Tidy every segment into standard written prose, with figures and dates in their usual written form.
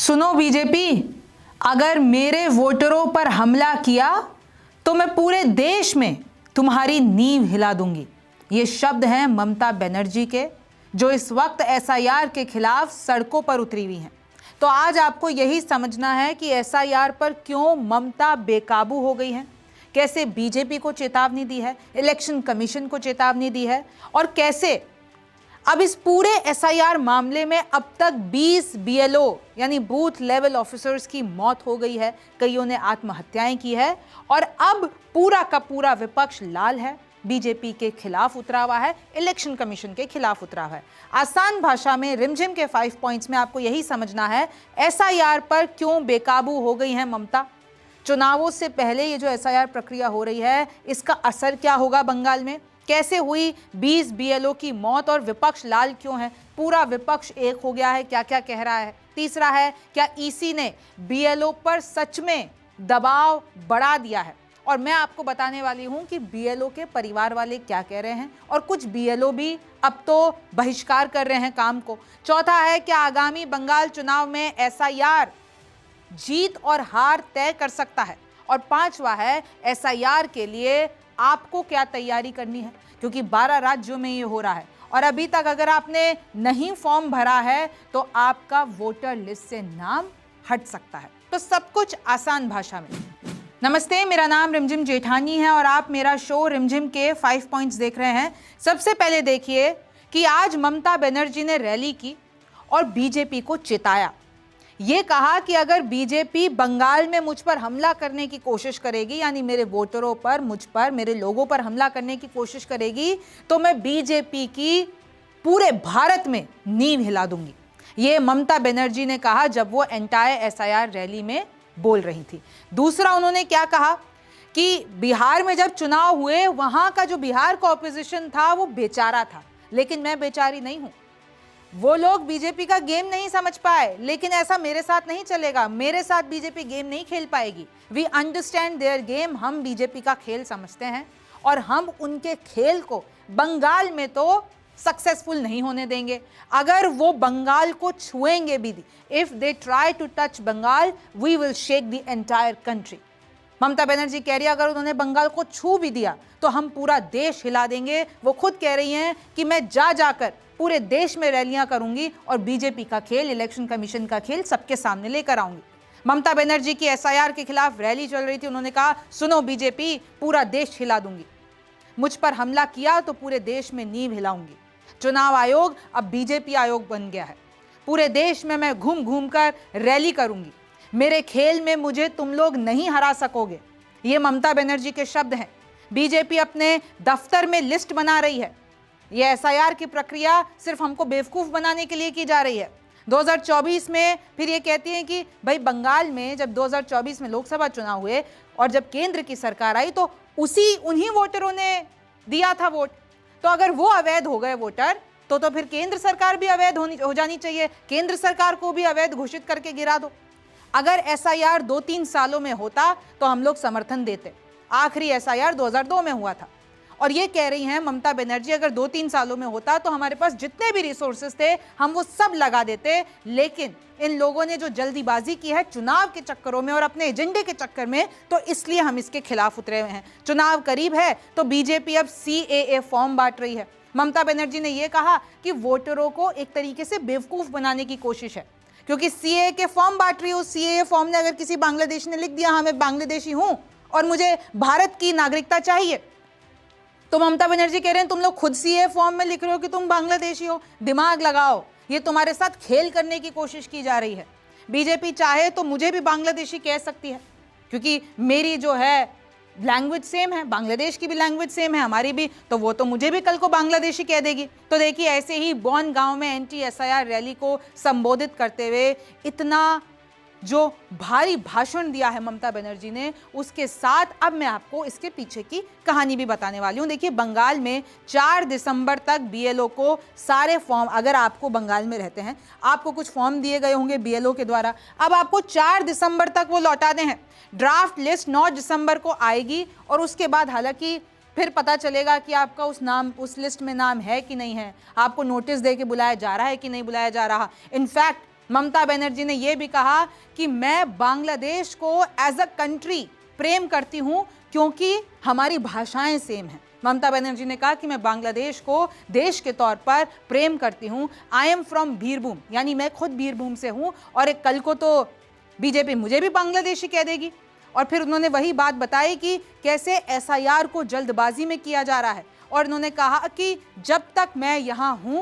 सुनो बीजेपी, अगर मेरे वोटरों पर हमला किया तो मैं पूरे देश में तुम्हारी नींव हिला दूंगी। ये शब्द हैं ममता बनर्जी के, जो इस वक्त एसआईआर के खिलाफ सड़कों पर उतरी हुई हैं। तो आज आपको यही समझना है कि एसआईआर पर क्यों ममता बेकाबू हो गई हैं, कैसे बीजेपी को चेतावनी दी है, इलेक्शन कमीशन को चेतावनी दी है, और कैसे अब इस पूरे एसआईआर मामले में अब तक 20 बीएलओ यानी बूथ लेवल ऑफिसर्स की मौत हो गई है, कईयों ने आत्महत्याएं की है, और अब पूरा का पूरा विपक्ष लाल है, बीजेपी के खिलाफ उतरा हुआ है, इलेक्शन कमीशन के खिलाफ उतरा हुआ है। आसान भाषा में रिमझिम के 5 पॉइंट्स में आपको यही समझना है एसआईआर पर क्यों बेकाबू हो गई है ममता। चुनावों से पहले ये जो एसआईआर प्रक्रिया हो रही है, इसका असर क्या होगा बंगाल में, कैसे हुई 20 बीएलओ की मौत, और विपक्ष लाल क्यों है, पूरा विपक्ष एक हो गया है, क्या क्या कह रहा है। तीसरा है, क्या ईसी ने बीएलओ पर सच में दबाव बढ़ा दिया है, और मैं आपको बताने वाली हूं कि बीएलओ के परिवार वाले क्या कह रहे हैं, और कुछ बीएलओ भी अब तो बहिष्कार कर रहे हैं काम को। चौथा है, क्या आगामी बंगाल चुनाव में एसआईआर जीत और हार तय कर सकता है, और पांचवा है, एसआईआर के लिए आपको क्या तैयारी करनी है, क्योंकि 12 राज्यों में ये हो रहा है, और अभी तक अगर आपने नहीं फॉर्म भरा है तो आपका वोटर लिस्ट से नाम हट सकता है। तो सब कुछ आसान भाषा में। नमस्ते, मेरा नाम रिमझिम जेठानी है और आप मेरा शो रिमझिम के 5 पॉइंट्स देख रहे हैं। सबसे पहले देखिए कि आज ममता बनर्जी ने रैली की और बीजेपी को चेताया। ये कहा कि अगर बीजेपी बंगाल में मुझ पर हमला करने की कोशिश करेगी, यानी मेरे वोटरों पर, मुझ पर, मेरे लोगों पर हमला करने की कोशिश करेगी, तो मैं बीजेपी की पूरे भारत में नींव हिला दूंगी। ये ममता बनर्जी ने कहा जब वो एंटायर एसआईआर रैली में बोल रही थी। दूसरा, उन्होंने क्या कहा कि बिहार में जब चुनाव हुए, वहां का जो बिहार का ऑपोजिशन था वो बेचारा था, लेकिन मैं बेचारी नहीं हूं। वो लोग बीजेपी का गेम नहीं समझ पाए, लेकिन ऐसा मेरे साथ नहीं चलेगा, मेरे साथ बीजेपी गेम नहीं खेल पाएगी। वी अंडरस्टैंड देयर गेम, हम बीजेपी का खेल समझते हैं, और हम उनके खेल को बंगाल में तो सक्सेसफुल नहीं होने देंगे। अगर वो बंगाल को छुएंगे भी, if they try to touch Bengal, we will shake the entire country. Mamata Banerjee कह रही है अगर उन्होंने बंगाल को छू भी दिया तो हम पूरा देश हिला देंगे। वो खुद कह रही हैं कि मैं जाकर पूरे देश में रैलियां करूंगी और बीजेपी का खेल, इलेक्शन कमीशन का खेल सबके सामने लेकर आऊंगी। ममता बनर्जी की एसआईआर के खिलाफ रैली चल रही थी, उन्होंने कहा सुनो बीजेपी, पूरा देश हिला दूंगी, मुझ पर हमला किया तो पूरे देश में नींव हिलाऊंगी। चुनाव आयोग अब बीजेपी आयोग बन गया है, पूरे देश में मैं घूम घूम कर रैली करूंगी, मेरे खेल में मुझे तुम लोग नहीं हरा सकोगे। ये ममता बनर्जी के शब्द हैं। बीजेपी अपने दफ्तर में लिस्ट बना रही है। ये एसआईआर की प्रक्रिया सिर्फ हमको बेवकूफ बनाने के लिए की जा रही है। 2024 में फिर ये कहती है कि भाई बंगाल में जब 2024 में लोकसभा चुनाव हुए और जब केंद्र की सरकार आई तो उन्हीं वोटरों ने दिया था वोट, तो अगर वो अवैध हो गए वोटर तो फिर केंद्र सरकार भी अवैध हो जानी चाहिए, केंद्र सरकार को भी अवैध घोषित करके गिरा दो। अगर एसआईआर 2-3 सालों में होता तो हम लोग समर्थन देते। आखिरी एसआईआर 2002 में हुआ था, और ये कह रही हैं ममता बनर्जी अगर 2-3 सालों में होता तो हमारे पास जितने भी रिसोर्सेज थे हम वो सब लगा देते, लेकिन इन लोगों ने जो जल्दीबाजी की है चुनाव के चक्करों में और अपने एजेंडे के चक्कर में, तो इसलिए हम इसके खिलाफ उतरे हुए हैं। चुनाव करीब है तो बीजेपी अब सीएए फॉर्म बांट रही है। ममता बनर्जी ने यह कहा कि वोटरों को एक तरीके से बेवकूफ बनाने की कोशिश है, क्योंकि सीएए के फॉर्म बांट रही हो। सीएए फॉर्म में अगर किसी बांग्लादेशी ने लिख दिया हाँ मैं बांग्लादेशी हूं और मुझे भारत की नागरिकता चाहिए, तो ममता बनर्जी कह रहे हैं तुम लोग खुद सीएए फॉर्म में लिख रहे हो कि तुम बांग्लादेशी हो, दिमाग लगाओ, ये तुम्हारे साथ खेल करने की कोशिश की जा रही है। बीजेपी चाहे तो मुझे भी बांग्लादेशी कह सकती है, क्योंकि मेरी जो है लैंग्वेज सेम है, बांग्लादेश की भी लैंग्वेज सेम है, हमारी भी, तो वो तो मुझे भी कल को बांग्लादेशी कह देगी। तो देखिए ऐसे ही बॉन गांव में एंटी एसआईआर रैली को संबोधित करते हुए इतना जो भारी भाषण दिया है ममता बनर्जी ने, उसके साथ अब मैं आपको इसके पीछे की कहानी भी बताने वाली हूं। देखिए बंगाल में 4 दिसंबर तक बीएलओ को सारे फॉर्म, अगर आपको बंगाल में रहते हैं आपको कुछ फॉर्म दिए गए होंगे बीएलओ के द्वारा, अब आपको 4 दिसंबर तक वो लौटाने हैं। ड्राफ्ट लिस्ट 9 दिसंबर को आएगी और उसके बाद हालांकि फिर पता चलेगा कि आपका उस लिस्ट में नाम है कि नहीं है, आपको नोटिस दे के बुलाया जा रहा है कि नहीं बुलाया जा रहा। इनफैक्ट ममता बनर्जी ने यह भी कहा कि मैं बांग्लादेश को एज अ कंट्री प्रेम करती हूं क्योंकि हमारी भाषाएं सेम हैं। ममता बनर्जी ने कहा कि मैं बांग्लादेश को देश के तौर पर प्रेम करती हूं। आई एम फ्रॉम बीरभूम, यानी मैं खुद बीरभूम से हूं और एक कल को तो बीजेपी मुझे भी बांग्लादेशी कह देगी। और फिर उन्होंने वही बात बताई कि कैसे एसआईआर को जल्दबाजी में किया जा रहा है और उन्होंने कहा कि जब तक मैं यहां हूं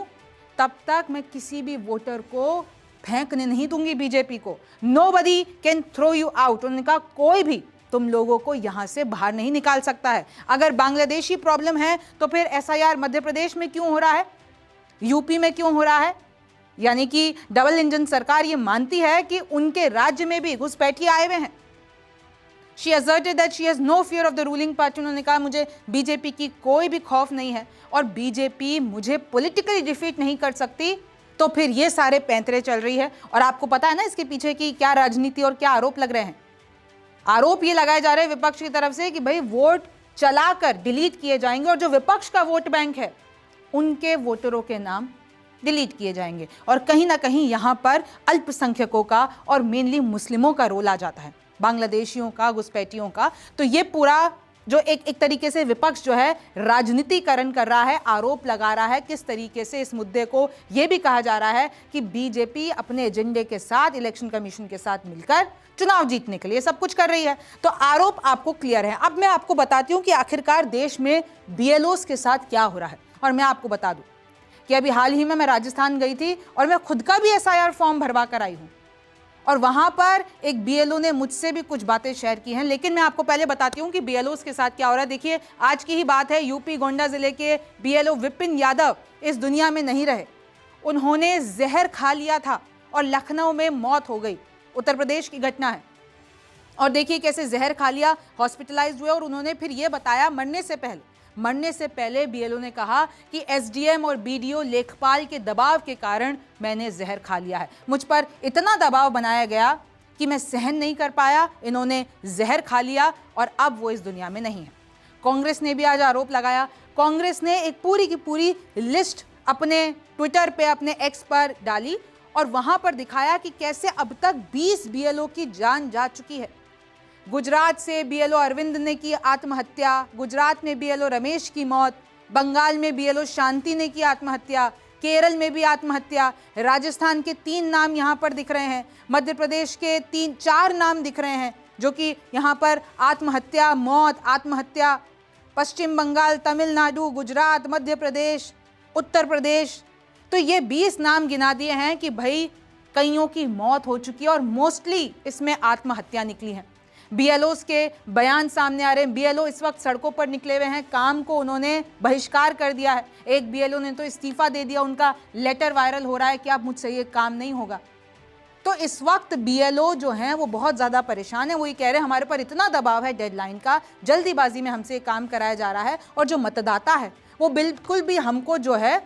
तब तक मैं किसी भी वोटर को फेंकने नहीं दूंगी बीजेपी को। Nobody can throw you out. उन्होंने कहा कोई भी तुम लोगों को यहां से बाहर नहीं निकाल सकता है। अगर बांग्लादेशी प्रॉब्लम है तो फिर एसआईआर मध्य प्रदेश में क्यों हो रहा है, यूपी में क्यों हो रहा है? यानी कि डबल इंजन सरकार ये मानती है कि उनके राज्य में भी घुसपैठिए आए हुए हैं। She asserted that she has no fear of the ruling party। उन्होंने कहा मुझे बीजेपी की कोई भी खौफ नहीं है और बीजेपी मुझे पॉलिटिकली डिफीट नहीं कर सकती। तो फिर ये सारे पैंतरे चल रही है और आपको पता है ना इसके पीछे की क्या राजनीति और क्या आरोप लग रहे हैं। आरोप ये लगाए जा रहे हैं विपक्ष की तरफ से कि भाई वोट चलाकर डिलीट किए जाएंगे और जो विपक्ष का वोट बैंक है उनके वोटरों के नाम डिलीट किए जाएंगे और कहीं ना कहीं यहाँ पर अल्पसंख्यकों का और मेनली मुस्लिमों का रोल आ जाता है, बांग्लादेशियों का, घुसपैठियों का। तो ये पूरा जो एक तरीके से विपक्ष जो है राजनीतिकरण कर रहा है, आरोप लगा रहा है। किस तरीके से इस मुद्दे को यह भी कहा जा रहा है कि बीजेपी अपने एजेंडे के साथ इलेक्शन कमीशन के साथ मिलकर चुनाव जीतने के लिए सब कुछ कर रही है। तो आरोप आपको क्लियर है। अब मैं आपको बताती हूं कि आखिरकार देश में बीएलओस के साथ क्या हो रहा है। और मैं आपको बता दूं कि अभी हाल ही में मैं राजस्थान गई थी और मैं खुद का भी एसआईआर फॉर्म भरवा कर आई हूं और वहां पर एक बीएलओ ने मुझसे भी कुछ बातें शेयर की हैं। लेकिन मैं आपको पहले बताती हूं कि बीएलओस के साथ क्या हो रहा है। देखिए, आज की ही बात है, यूपी गोंडा जिले के बीएलओ विपिन यादव इस दुनिया में नहीं रहे। उन्होंने जहर खा लिया था और लखनऊ में मौत हो गई। उत्तर प्रदेश की घटना है और देखिए कैसे जहर खा लिया, हॉस्पिटलाइज हुए और उन्होंने फिर यह बताया मरने से पहले बीएलओ ने कहा कि एसडीएम और बीडीओ लेखपाल के दबाव के कारण मैंने जहर खा लिया है। मुझ पर इतना दबाव बनाया गया कि मैं सहन नहीं कर पाया, इन्होंने जहर खा लिया और अब वो इस दुनिया में नहीं है। कांग्रेस ने भी आज आरोप लगाया। कांग्रेस ने एक पूरी की पूरी लिस्ट अपने ट्विटर पे, अपने एक्स पर डाली और वहां पर दिखाया कि कैसे अब तक 20 बीएलओ की जान जा चुकी है। गुजरात से बीएलओ अरविंद ने की आत्महत्या, गुजरात में बीएलओ रमेश की मौत, बंगाल में बीएलओ शांति ने की आत्महत्या, केरल में भी आत्महत्या, राजस्थान के 3 नाम यहाँ पर दिख रहे हैं, मध्य प्रदेश के 3-4 नाम दिख रहे हैं जो कि यहाँ पर आत्महत्या, मौत, आत्महत्या, पश्चिम बंगाल, तमिलनाडु, गुजरात, मध्य प्रदेश, उत्तर प्रदेश। तो ये 20 नाम गिना दिए हैं कि भाई कईयों की मौत हो चुकी है और मोस्टली इसमें आत्महत्या निकली है। बीएलओस के बयान सामने आ रहे हैं। बीएलओ इस वक्त सड़कों पर निकले हुए हैं, काम को उन्होंने बहिष्कार कर दिया है। एक बीएलओ ने तो इस्तीफा दे दिया, उनका लेटर वायरल हो रहा है कि अब मुझसे ये काम नहीं होगा। तो इस वक्त बीएलओ जो हैं वो बहुत ज़्यादा परेशान है। वो ये कह रहे हैं हमारे पर इतना दबाव है डेडलाइन का, जल्दीबाजी में हमसे काम कराया जा रहा है और जो मतदाता है वो बिल्कुल भी हमको जो है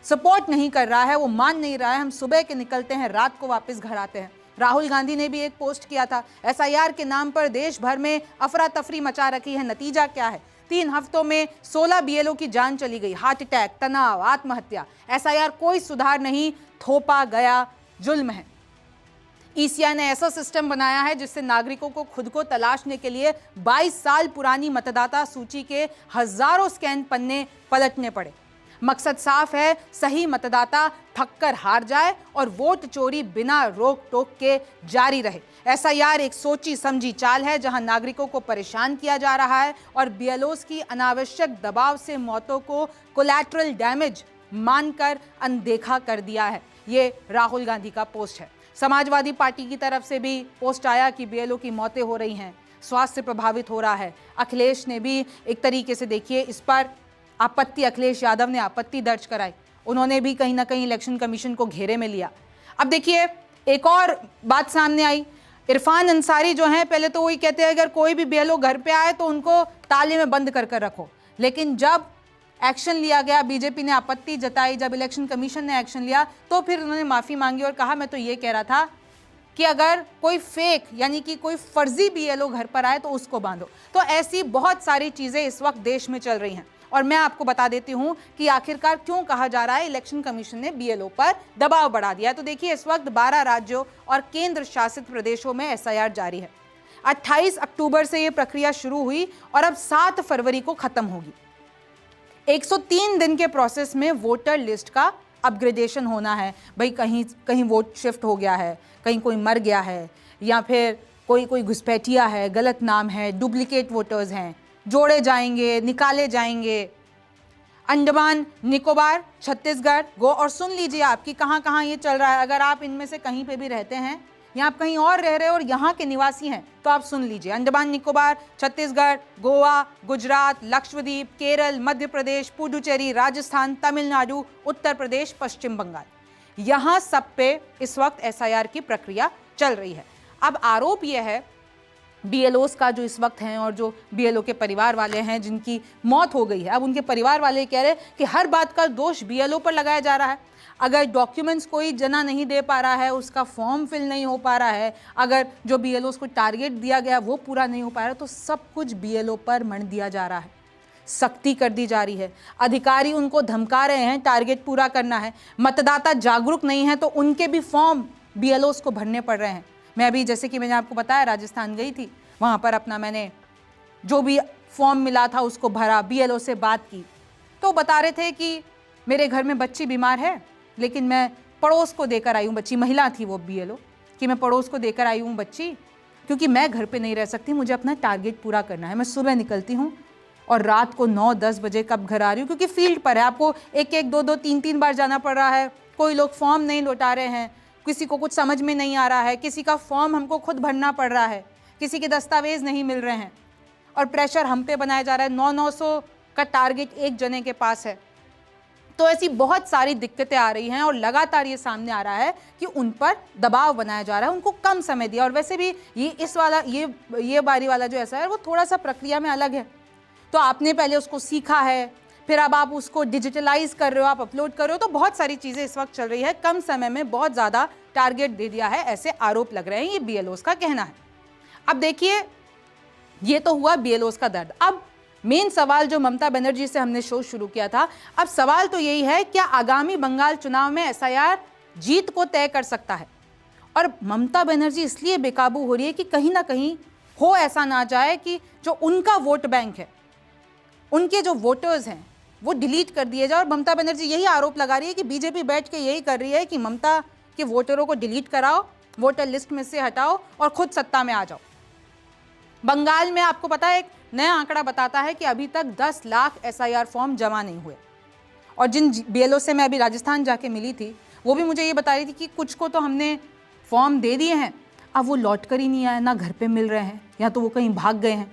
सपोर्ट नहीं कर रहा है, वो मान नहीं रहा है। हम सुबह के निकलते हैं, रात को वापस घर आते हैं। राहुल गांधी ने भी एक पोस्ट किया था, एसआईआर के नाम पर देश भर में अफरा तफरी मचा रखी है। नतीजा क्या है? 3 हफ्तों में 16 बीएलओ की जान चली गई। हार्ट अटैक, तनाव, आत्महत्या। एसआईआर कोई सुधार नहीं, थोपा गया जुल्म है। ईसीआई ने ऐसा सिस्टम बनाया है जिससे नागरिकों को खुद को तलाशने के लिए 22 साल पुरानी मतदाता सूची के हजारों स्कैन पन्ने पलटने पड़े। मकसद साफ है, सही मतदाता थककर हार जाए और वोट चोरी बिना रोक टोक के जारी रहे। एसआईआर एक सोची समझी चाल है जहां नागरिकों को परेशान किया जा रहा है और बीएलओस की अनावश्यक दबाव से मौतों को कोलैटरल डैमेज मानकर अनदेखा कर दिया है। ये राहुल गांधी का पोस्ट है। समाजवादी पार्टी की तरफ से भी पोस्ट आया कि बीएलओ की मौतें हो रही हैं, स्वास्थ्य प्रभावित हो रहा है। अखिलेश ने भी एक तरीके से देखिए इस पर आपत्ति, अखिलेश यादव ने आपत्ति दर्ज कराई। उन्होंने भी कहीं ना कहीं इलेक्शन कमीशन को घेरे में लिया। अब देखिए एक और बात सामने आई। इरफान अंसारी जो हैं, पहले तो वही कहते हैं अगर कोई भी बीएलओ घर पे आए तो उनको ताले में बंद कर कर रखो, लेकिन जब एक्शन लिया गया, बीजेपी ने आपत्ति जताई, जब इलेक्शन कमीशन ने एक्शन लिया तो फिर उन्होंने माफ़ी मांगी और कहा मैं तो ये कह रहा था कि अगर कोई फेक यानी कि कोई फर्जी बीएलओ घर पर आए तो उसको बांधो। तो ऐसी बहुत सारी चीज़ें इस वक्त देश में चल रही हैं और मैं आपको बता देती हूं कि आखिरकार क्यों कहा जा रहा है इलेक्शन कमीशन ने बीएलओ पर दबाव बढ़ा दिया है। तो देखिए, इस वक्त 12 राज्यों और केंद्र शासित प्रदेशों में एसआईआर जारी है। 28 अक्टूबर से यह प्रक्रिया शुरू हुई और अब 7 फरवरी को खत्म होगी। 103 दिन के प्रोसेस में वोटर लिस्ट का अपग्रेडेशन होना है। भाई कहीं कहीं वोट शिफ्ट हो गया है, कहीं कोई मर गया है, या फिर कोई घुसपैठिया है, गलत नाम है, डुप्लीकेट वोटर्स हैं, जोड़े जाएंगे, निकाले जाएंगे। अंडमान निकोबार, छत्तीसगढ़, गो और सुन लीजिए आपकी कहाँ कहाँ ये चल रहा है। अगर आप इनमें से कहीं पे भी रहते हैं या आप कहीं और रह रहे हो और यहाँ के निवासी हैं तो आप सुन लीजिए। अंडमान निकोबार, छत्तीसगढ़, गोवा, गुजरात, लक्षद्वीप, केरल, मध्य प्रदेश, पुडुचेरी, राजस्थान, तमिलनाडु, उत्तर प्रदेश, पश्चिम बंगाल, यहाँ सब पे इस वक्त एसआईआर की प्रक्रिया चल रही है। अब आरोप यह है बीएलओस का जो इस वक्त हैं और जो बीएलओ के परिवार वाले हैं जिनकी मौत हो गई है, अब उनके परिवार वाले कह रहे हैं कि हर बात का दोष बीएलओ पर लगाया जा रहा है। अगर डॉक्यूमेंट्स कोई जना नहीं दे पा रहा है, उसका फॉर्म फिल नहीं हो पा रहा है, अगर जो बीएलओस को टारगेट दिया गया वो पूरा नहीं हो पा रहा है, तो सब कुछ बीएलओ पर मढ़ दिया जा रहा है, सख्ती कर दी जा रही है। अधिकारी उनको धमका रहे हैं, टारगेट पूरा करना है। मतदाता जागरूक नहीं है तो उनके भी फॉर्म बीएलओस को भरने पड़ रहे हैं। मैं अभी जैसे कि मैंने आपको बताया राजस्थान गई थी, वहाँ पर अपना मैंने जो भी फॉर्म मिला था उसको भरा, बीएलओ से बात की तो बता रहे थे कि मेरे घर में बच्ची बीमार है, लेकिन मैं पड़ोस को देकर आई हूँ बच्ची, महिला थी वो बीएलओ, कि मैं पड़ोस को देकर आई हूँ बच्ची क्योंकि मैं घर पे नहीं रह सकती, मुझे अपना टारगेट पूरा करना है। मैं सुबह निकलती हूँ और रात को 9-10 बजे कब घर आ रही हूँ, क्योंकि फील्ड पर है, आपको 1-1, 2-2, 3-3 बार जाना पड़ रहा है। कोई लोग फॉर्म नहीं लौटा रहे हैं, किसी को कुछ समझ में नहीं आ रहा है, किसी का फॉर्म हमको खुद भरना पड़ रहा है, किसी के दस्तावेज नहीं मिल रहे हैं और प्रेशर हम पे बनाया जा रहा है। 900 का टारगेट एक जने के पास है। तो ऐसी बहुत सारी दिक्कतें आ रही हैं और लगातार ये सामने आ रहा है कि उन पर दबाव बनाया जा रहा है, उनको कम समय दिया। और वैसे भी ये बारी वाला जो ऐसा है वो थोड़ा सा प्रक्रिया में अलग है। तो आपने पहले उसको सीखा है, फिर अब आप उसको डिजिटलाइज कर रहे हो, आप अपलोड कर रहे हो, तो बहुत सारी चीज़ें इस वक्त चल रही है। कम समय में बहुत ज़्यादा टारगेट दे दिया है, ऐसे आरोप लग रहे हैं, ये बीएलओस का कहना है। अब देखिए, ये तो हुआ बीएलओस का दर्द। अब मेन सवाल जो ममता बनर्जी से हमने शो शुरू किया था, अब सवाल तो यही है, क्या आगामी बंगाल चुनाव में एसआईआर जीत को तय कर सकता है? और ममता बनर्जी इसलिए बेकाबू हो रही है कि कहीं ना कहीं हो ऐसा ना जाए कि जो उनका वोट बैंक है, उनके जो वोटर्स हैं वो डिलीट कर दिए जाए। और ममता बनर्जी यही आरोप लगा रही है कि बीजेपी बैठ के यही कर रही है कि ममता के वोटरों को डिलीट कराओ, वोटर लिस्ट में से हटाओ और खुद सत्ता में आ जाओ। बंगाल में आपको पता है, एक नया आंकड़ा बताता है कि अभी तक 10 लाख एसआईआर फॉर्म जमा नहीं हुए। और जिन बीएलओ से मैं अभी राजस्थान जाके मिली थी, वो भी मुझे ये बता रही थी कि कुछ को तो हमने फॉर्म दे दिए हैं, अब वो लौट कर ही नहीं आए, ना घर पे मिल रहे हैं, या तो वो कहीं भाग गए हैं।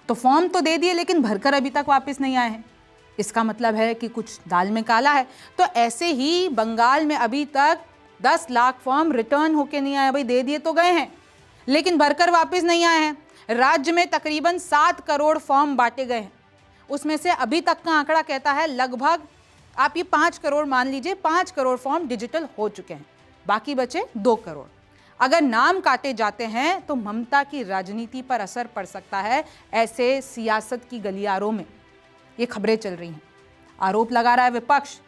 तो फॉर्म तो दे दिए लेकिन भरकर अभी तक वापस नहीं आए हैं। इसका मतलब है कि कुछ दाल में काला है। तो ऐसे ही बंगाल में अभी तक 10 लाख फॉर्म रिटर्न होके नहीं आए। भाई दे दिए तो गए हैं लेकिन भरकर वापस नहीं आए हैं। राज्य में तकरीबन 7 करोड़ फॉर्म बांटे गए हैं, उसमें से अभी तक का आंकड़ा कहता है लगभग आप ये 5 करोड़ मान लीजिए, 5 करोड़ फॉर्म डिजिटल हो चुके हैं, बाकी बचे 2 करोड़। अगर नाम काटे जाते हैं तो ममता की राजनीति पर असर पड़ सकता है। ऐसे सियासत की गलियारों में ये खबरें चल रही हैं। आरोप लगा रहा है विपक्ष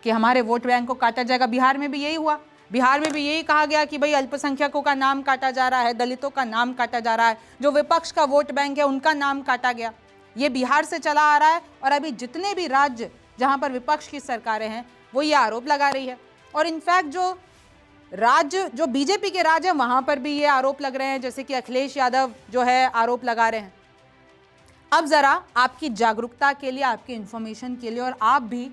कि हमारे वोट बैंक को काटा जाएगा। बिहार में भी यही हुआ, बिहार में भी यही कहा गया कि भाई अल्पसंख्यकों का नाम काटा जा रहा है, दलितों का नाम काटा जा रहा है, जो विपक्ष का वोट बैंक है उनका नाम काटा गया। ये बिहार से चला आ रहा है और अभी जितने भी राज्य जहां पर विपक्ष की सरकारें हैं वो ये आरोप लगा रही है। और इनफैक्ट जो राज्य जो बीजेपी के राज्य हैं वहां पर भी ये आरोप लग रहे हैं, जैसे कि अखिलेश यादव जो है आरोप लगा रहे हैं। अब जरा आपकी जागरूकता के लिए, आपके इन्फॉर्मेशन के लिए, और आप भी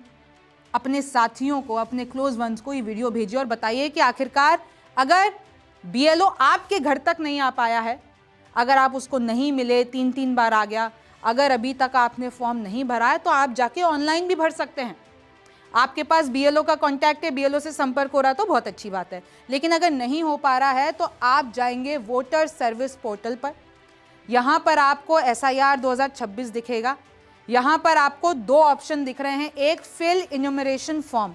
अपने साथियों को, अपने क्लोज वंस को ये वीडियो भेजिए और बताइए कि आखिरकार अगर बीएलओ आपके घर तक नहीं आ पाया है, अगर आप उसको नहीं मिले, 3-3 बार आ गया, अगर अभी तक आपने फॉर्म नहीं भरा है तो आप जाके ऑनलाइन भी भर सकते हैं। आपके पास बीएलओ का कॉन्टैक्ट है, बीएलओ से संपर्क हो रहा है तो बहुत अच्छी बात है। लेकिन अगर नहीं हो पा रहा है तो आप जाएंगे वोटर सर्विस पोर्टल पर। यहाँ पर आपको एसआईआर 2026 दिखेगा। यहाँ पर आपको 2 ऑप्शन दिख रहे हैं, एक फिल इन्यूमरेशन फॉर्म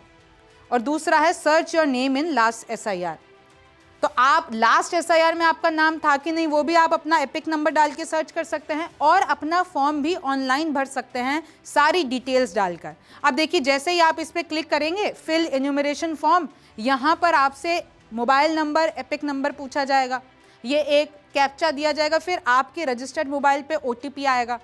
और दूसरा है search your name in last SIR. तो आप लास्ट एसआईआर में आपका नाम था कि नहीं वो भी आप अपना एपिक नंबर डाल के सर्च कर सकते हैं और अपना फॉर्म भी ऑनलाइन भर सकते हैं सारी डिटेल्स डालकर। अब देखिए जैसे ही आप इस पर क्लिक करेंगे फिल एन्यूमरेशन फॉर्म, यहाँ पर आपसे मोबाइल नंबर, एपिक नंबर पूछा जाएगा, ये एक कैप्चा दिया जाएगा, फिर आपके रजिस्टर्ड मोबाइल पे ओटीपी आएगा,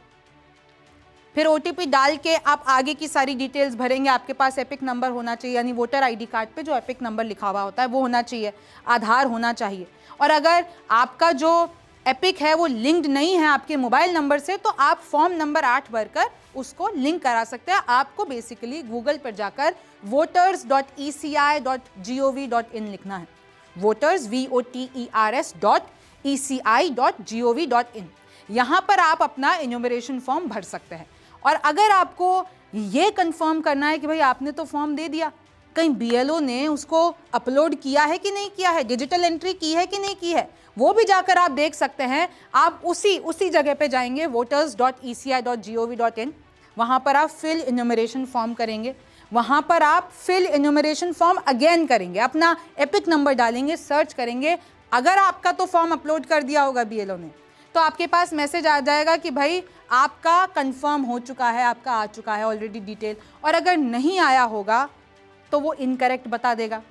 फिर ओटीपी डाल के आप आगे की सारी डिटेल्स भरेंगे। आपके पास एपिक नंबर होना चाहिए, यानी वोटर आईडी कार्ड पे जो एपिक नंबर लिखा हुआ होता है वो होना चाहिए, आधार होना चाहिए। और अगर आपका जो एपिक है वो लिंक्ड नहीं है आपके मोबाइल नंबर से तो आप फॉर्म नंबर 8 भरकर उसको लिंक करा सकते हैं। आपको बेसिकली गूगल पर जाकर voters.eci.gov.in लिखना है, voters voters.eci.gov.in। यहाँ पर आप अपना इन्यूमरेशन फॉर्म भर सकते हैं। और अगर आपको ये कंफर्म करना है कि भाई आपने तो फॉर्म दे दिया, कहीं बीएलओ ने उसको अपलोड किया है कि नहीं किया है, डिजिटल एंट्री की है कि नहीं की है, वो भी जाकर आप देख सकते हैं। आप उसी जगह पे जाएंगे voters.eci.gov.in, वहाँ पर आप फिल इन्यूमरेशन फॉर्म करेंगे, वहाँ पर आप फिल इन्यूमरेशन फॉर्म अगेन करेंगे, अपना एपिक नंबर डालेंगे, सर्च करेंगे। अगर आपका तो फॉर्म अपलोड कर दिया होगा बीएलओ ने तो आपके पास मैसेज आ जाएगा कि भाई आपका कंफर्म हो चुका है, आपका आ चुका है ऑलरेडी डिटेल। और अगर नहीं आया होगा तो वो इनकरेक्ट बता देगा,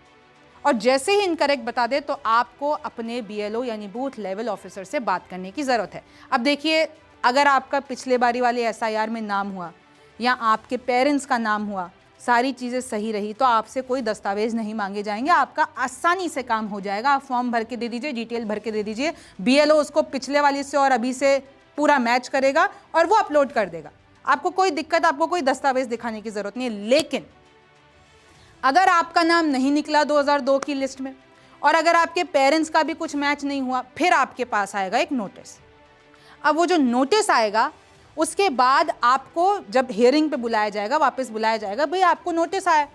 और जैसे ही इनकरेक्ट बता दे तो आपको अपने बीएलओ यानी बूथ लेवल ऑफिसर से बात करने की ज़रूरत है। अब देखिए अगर आपका पिछले बारी वाले एसआईआर में नाम हुआ या आपके पेरेंट्स का नाम हुआ, सारी चीज़ें सही रही तो आपसे कोई दस्तावेज़ नहीं मांगे जाएंगे, आपका आसानी से काम हो जाएगा। आप फॉर्म भर के दे दीजिए, डिटेल भर के दे दीजिए, बीएलओ उसको पिछले वाली से और अभी से पूरा मैच करेगा और वो अपलोड कर देगा। आपको कोई दिक्कत, आपको कोई दस्तावेज़ दिखाने की ज़रूरत नहीं है। लेकिन अगर आपका नाम नहीं निकला 2002 की लिस्ट में और अगर आपके पेरेंट्स का भी कुछ मैच नहीं हुआ, फिर आपके पास आएगा एक नोटिस। अब वो जो नोटिस आएगा उसके बाद आपको जब हियरिंग पे बुलाया जाएगा, वापस बुलाया जाएगा, भाई आपको नोटिस आया,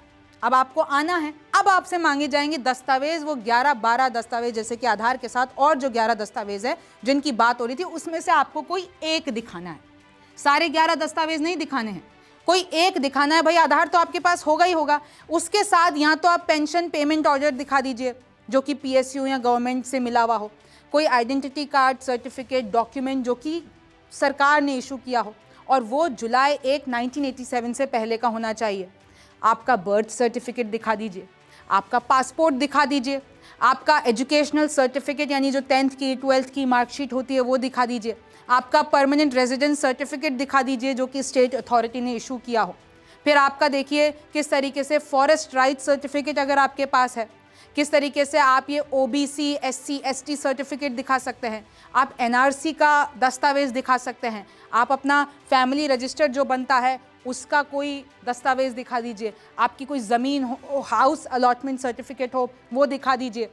अब आपको आना है। अब आपसे मांगे जाएंगे दस्तावेज, वो 11-12 दस्तावेज, जैसे कि आधार के साथ और जो 11 दस्तावेज है जिनकी बात हो रही थी, उसमें से आपको कोई एक दिखाना है। सारे 11 दस्तावेज नहीं दिखाने हैं, कोई एक दिखाना है। भाई आधार तो आपके पास होगा ही होगा, उसके साथ या तो आप पेंशन पेमेंट ऑर्डर दिखा दीजिए जो कि पीएसयू या गवर्नमेंट से मिला हुआ हो, कोई आइडेंटिटी कार्ड, सर्टिफिकेट, डॉक्यूमेंट जो कि सरकार ने इशू किया हो और वो जुलाई 1, 1987 से पहले का होना चाहिए। आपका बर्थ सर्टिफिकेट दिखा दीजिए, आपका पासपोर्ट दिखा दीजिए, आपका एजुकेशनल सर्टिफिकेट यानी जो 10th की 12th की मार्कशीट होती है वो दिखा दीजिए, आपका परमानेंट रेजिडेंस सर्टिफिकेट दिखा दीजिए जो कि स्टेट अथॉरिटी ने इशू किया हो। फिर आपका देखिए किस तरीके से फॉरेस्ट राइट सर्टिफिकेट अगर आपके पास है, किस तरीके से आप ये ओबीसी, एससी, एसटी सर्टिफिकेट दिखा सकते हैं, आप एनआरसी का दस्तावेज़ दिखा सकते हैं, आप अपना फैमिली रजिस्टर जो बनता है उसका कोई दस्तावेज़ दिखा दीजिए, आपकी कोई ज़मीन हो, हाउस अलॉटमेंट सर्टिफिकेट हो, वो दिखा दीजिए।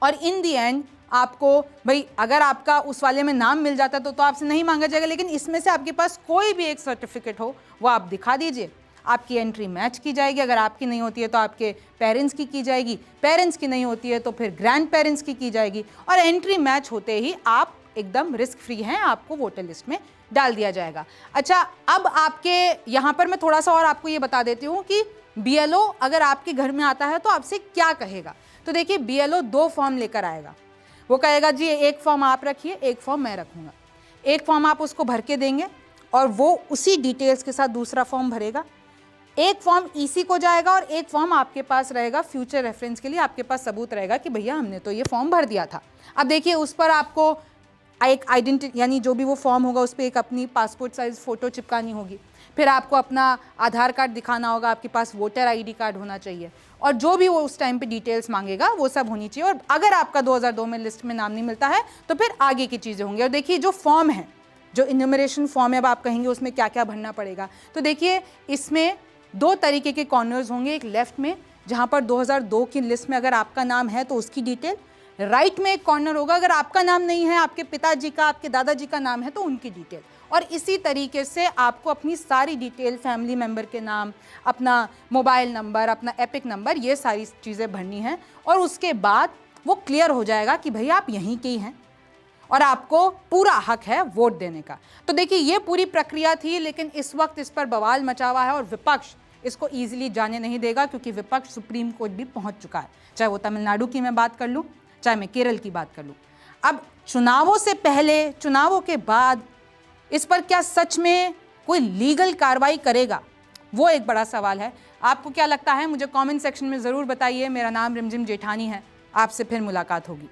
और इन दी एंड आपको भाई अगर आपका उस वाले में नाम मिल जाता तो आपसे नहीं मांगा जाएगा, लेकिन इसमें से आपके पास कोई भी एक सर्टिफिकेट हो वो आप दिखा दीजिए, आपकी एंट्री मैच की जाएगी। अगर आपकी नहीं होती है तो आपके पेरेंट्स की जाएगी, पेरेंट्स की नहीं होती है तो फिर ग्रैंड पेरेंट्स की जाएगी, और एंट्री मैच होते ही आप एकदम रिस्क फ्री हैं, आपको वोटर लिस्ट में डाल दिया जाएगा। अच्छा, अब आपके यहाँ पर मैं थोड़ा सा और आपको ये बता देती हूँ कि बीएलओ अगर आपके घर में आता है तो आपसे क्या कहेगा। तो देखिए बीएलओ 2 फॉर्म लेकर आएगा, वो कहेगा जी एक फॉर्म आप रखिए, एक फॉर्म मैं रखूँगा। एक फॉर्म आप उसको भर के देंगे और वो उसी डिटेल्स के साथ दूसरा फॉर्म भरेगा। एक फॉर्म ईसी को जाएगा और एक फॉर्म आपके पास रहेगा फ्यूचर रेफरेंस के लिए, आपके पास सबूत रहेगा कि भैया हमने तो ये फॉर्म भर दिया था। अब देखिए उस पर आपको एक आइडेंटिटी यानी जो भी वो फॉर्म होगा उस पर एक अपनी पासपोर्ट साइज़ फ़ोटो चिपकानी होगी, फिर आपको अपना आधार कार्ड दिखाना होगा, आपके पास वोटर आईडी कार्ड होना चाहिए, और जो भी वो उस टाइम पे डिटेल्स मांगेगा वो सब होनी चाहिए। और अगर आपका 2002 में लिस्ट में नाम नहीं मिलता है तो फिर आगे की चीज़ें होंगी। और देखिए जो फॉर्म है, जो इन्यूमरेशन फॉर्म है, अब आप कहेंगे उसमें क्या क्या भरना पड़ेगा, तो देखिए इसमें 2 तरीके के कॉर्नर्स होंगे। एक लेफ्ट में जहाँ पर 2002 की लिस्ट में अगर आपका नाम है तो उसकी डिटेल, राइट में एक कॉर्नर होगा अगर आपका नाम नहीं है, आपके पिताजी का, आपके दादाजी का नाम है तो उनकी डिटेल। और इसी तरीके से आपको अपनी सारी डिटेल, फैमिली मेम्बर के नाम, अपना मोबाइल नंबर, अपना एपिक नंबर, ये सारी चीज़ें भरनी हैं। और उसके बाद वो क्लियर हो जाएगा कि भाई आप यहीं के ही हैं और आपको पूरा हक है वोट देने का। तो देखिए ये पूरी प्रक्रिया थी, लेकिन इस वक्त इस पर बवाल मचा हुआ है और विपक्ष इसको ईजिली जाने नहीं देगा, क्योंकि विपक्ष सुप्रीम कोर्ट भी पहुंच चुका है। चाहे वो तमिलनाडु की मैं बात कर लूँ, चाहे मैं केरल की बात कर लूँ। अब चुनावों से पहले, चुनावों के बाद इस पर क्या सच में कोई लीगल कार्रवाई करेगा, वो एक बड़ा सवाल है। आपको क्या लगता है मुझे कमेंट सेक्शन में ज़रूर बताइए। मेरा नाम रिमझिम जेठानी है, आपसे फिर मुलाकात होगी।